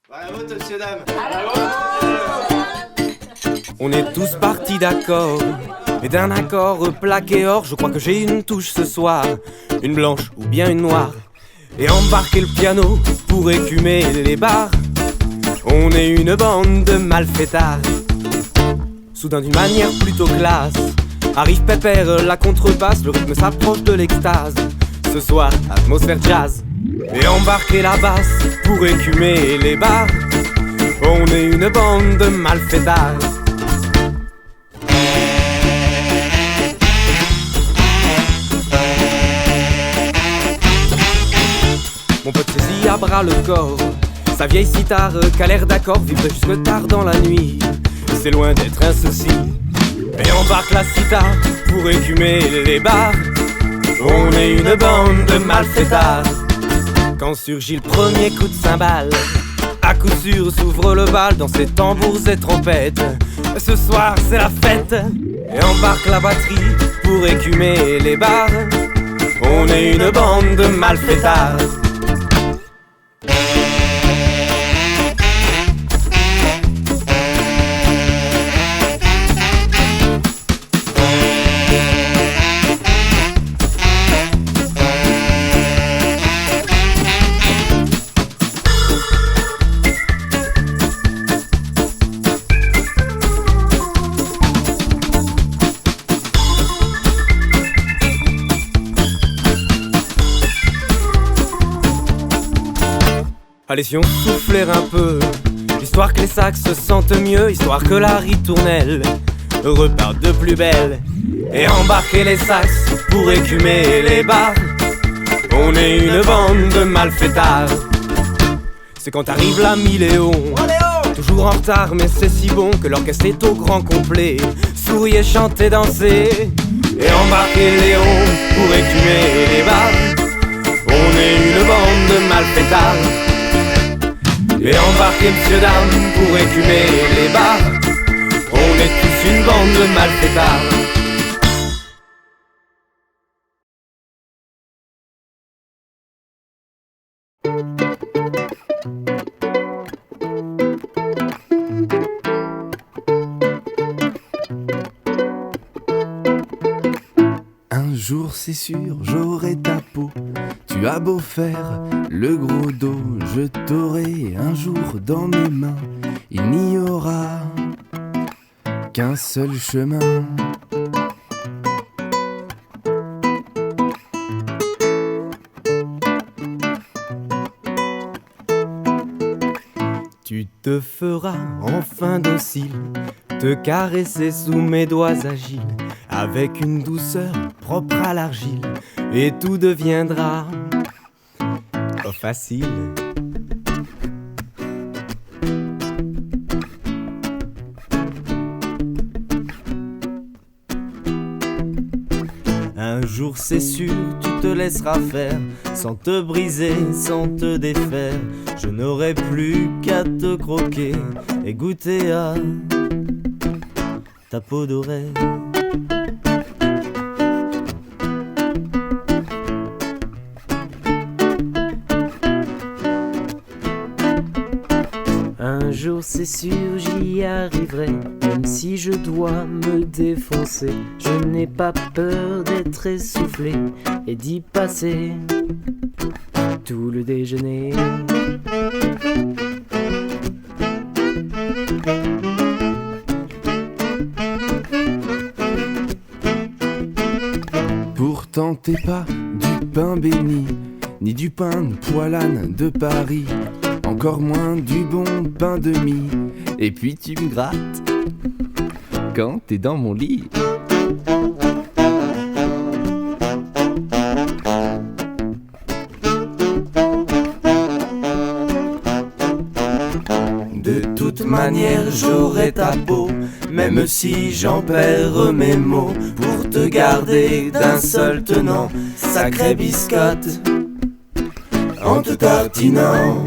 Bravo, monsieur, dame. On est tous partis d'accord, et d'un accord plaqué or, je crois que j'ai une touche ce soir, une blanche ou bien une noire. Et embarquer le piano pour écumer les bars, on est une bande de malfaitards. Soudain d'une manière plutôt classe, arrive Pépère, la contrebasse, le rythme s'approche de l'extase. Ce soir, atmosphère jazz. Et embarquer la basse pour écumer les bars, on est une bande de malfaitards. Mon pote saisit à bras le corps sa vieille cithare qu'a l'air d'accord, vivre jusque tard dans la nuit, c'est loin d'être un souci. Et embarque la cithare pour écumer les bars, on est une bande de malfaitards. Quand surgit le premier coup de cymbale, à coup sûr s'ouvre le bal dans ses tambours et trompettes. Ce soir c'est la fête. Et embarque la batterie pour écumer les bars, on est une bande de malfaitards. Allez si on soufflait un peu, histoire que les sacs se sentent mieux, histoire que la ritournelle reparte de plus belle. Et embarquer les sax pour écumer les bars, on est une bande de malfaitards. C'est quand arrive l'ami Léon, toujours en retard mais c'est si bon que l'orchestre est au grand complet. Souriez, chantez, dansez, et embarquer Léon pour écumer les bars, on est une bande de malfaitards. Et embarquer monsieur dame pour écumer les bars, on est tous une bande de malfaitards. Un jour c'est sûr, j'aurai ta peau. Tu as beau faire le gros dos, je t'aurai un jour dans mes mains. Il n'y aura qu'un seul chemin. Tu te feras enfin docile, te caresser sous mes doigts agiles, avec une douceur propre à l'argile, et tout deviendra facile. Un jour c'est sûr, tu te laisseras faire, sans te briser, sans te défaire. Je n'aurai plus qu'à te croquer et goûter à ta peau dorée. Un jour c'est sûr j'y arriverai, même si je dois me défoncer. Je n'ai pas peur d'être essoufflé et d'y passer tout le déjeuner. Pourtant t'es pas du pain béni, ni du pain de poilane de Paris, encore moins du bon pain de mie. Et puis tu me grattes quand t'es dans mon lit. De toute manière j'aurai ta peau, même si j'en perds mes mots, pour te garder d'un seul tenant, sacré biscotte en te tartinant.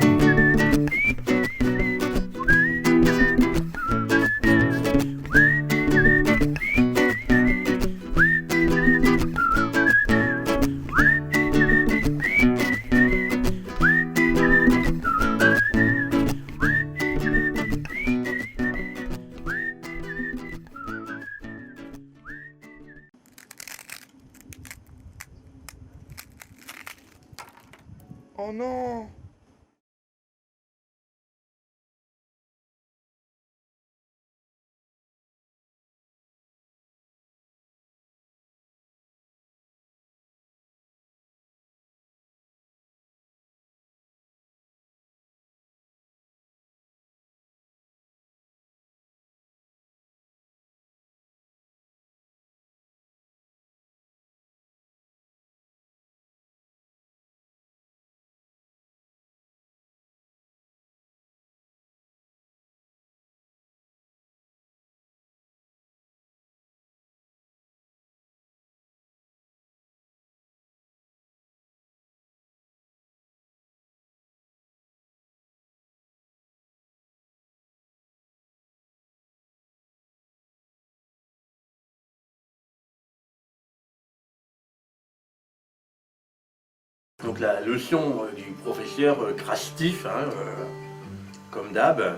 non. Donc la leçon du professeur Krastif, hein, comme d'hab.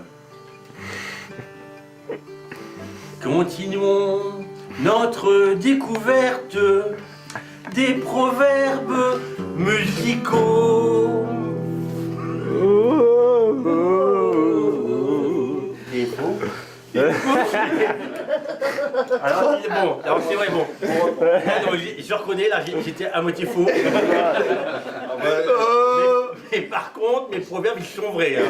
Continuons notre découverte des proverbes musicaux. Il est faux. Alors c'est vrai, bon. Je reconnais, là j'étais à moitié faux. Mais par contre, mes proverbes ils sont vrais. Hein.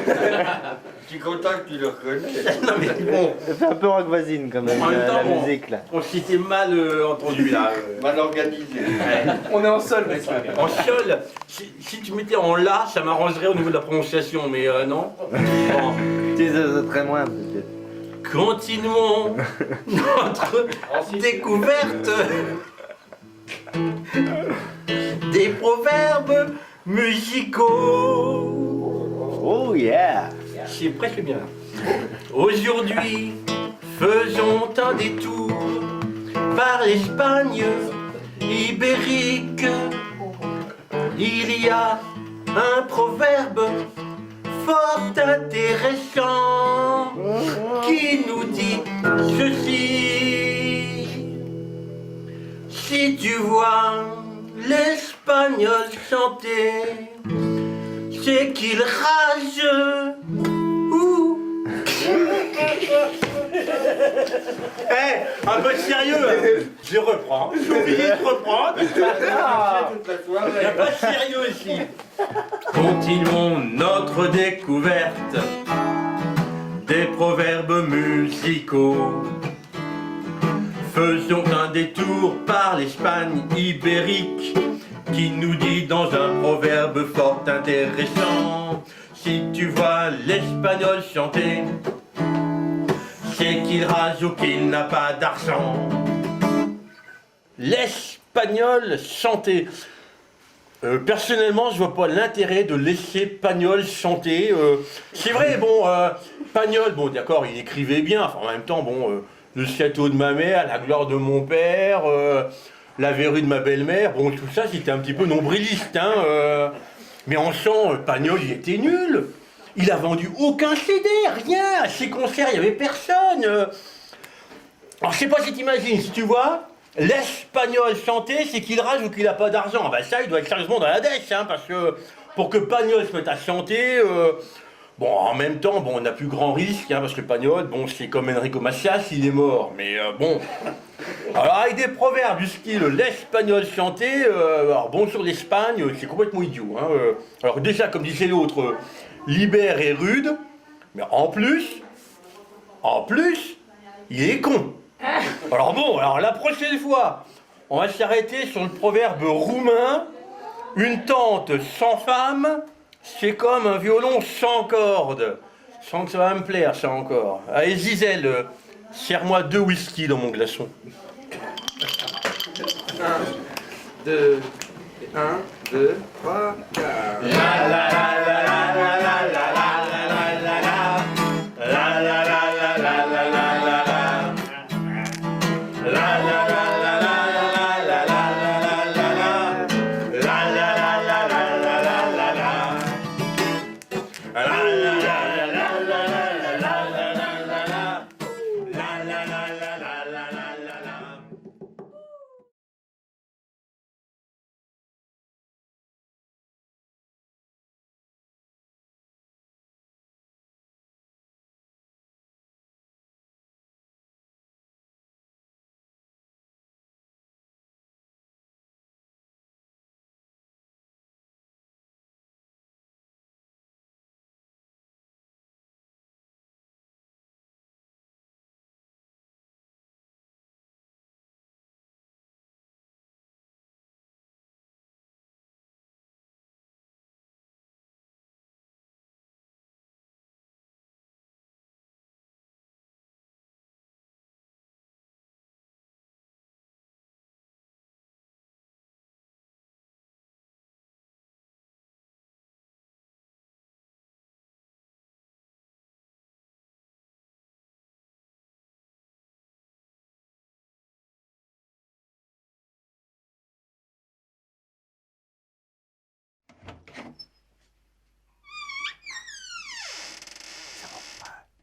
Je suis content que tu le reconnais. Non mais bon. Ça fait un peu rock voisine quand même, En même temps, la bon, musique là. on s'était mal entendu là. Mal organisé. Ouais. On est en sol, mec. En chiole, si tu mettais en la, ça m'arrangerait au niveau de la prononciation, mais non. Bon. Tu les très moins peut-être. Continuons notre découverte des proverbes musicaux. Oh yeah! C'est presque bien. Aujourd'hui, faisons un détour par l'Espagne ibérique. Il y a un proverbe fort intéressant qui nous dit ceci. Si tu vois l'Espagnol chanter, c'est qu'il rage. Ouh. Un peu sérieux. Je reprends. J'ai oublié de reprendre. Il n'y a pas de sérieux ici. Continuons notre découverte des proverbes musicaux. Faisons un détour par l'Espagne ibérique qui nous dit dans un proverbe fort intéressant: si tu vois l'Espagnol chanter, c'est qu'il rage ou qu'il n'a pas d'argent. L'Espagnol chanter. Personnellement, je vois pas l'intérêt de laisser Pagnol chanter. C'est vrai, bon, Pagnol, bon, d'accord, il écrivait bien. Enfin, en même temps, bon, le château de ma mère, la gloire de mon père, la verrue de ma belle-mère, bon, tout ça, c'était un petit peu nombriliste, hein. Mais en chant, Pagnol, il était nul. Il a vendu aucun CD, rien. À ses concerts, il y avait personne. Alors, je sais pas si t'imagines, si tu vois. L'Espagnol chanter, c'est qu'il rage ou qu'il n'a pas d'argent. Ben ça, il doit être sérieusement dans la dèche, hein, parce que pour que Pagnol se mette à chanter, bon, en même temps, bon, on a plus grand risque, hein, parce que Pagnol, bon, c'est comme Enrico Macias, il est mort, mais bon. Alors, avec des proverbes du style l'Espagnol chanter, alors bon, sur l'Espagne, c'est complètement idiot. Hein, alors déjà, comme disait l'autre, libère et rude, mais en plus, il est con. Alors bon, alors la prochaine fois, on va s'arrêter sur le proverbe roumain: une tante sans femme, c'est comme un violon sans cordes. Je sens que ça va me plaire, ça encore. Allez, Gisèle, serre-moi 2 whisky dans mon glaçon. 1, 2, 1, 2, 3, 4. La la la la la la la la la la la la la.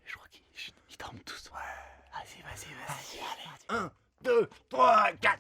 Je crois qu'ils dorment tous. Ouais. Vas-y. Allez. 1, 2, 3, 4.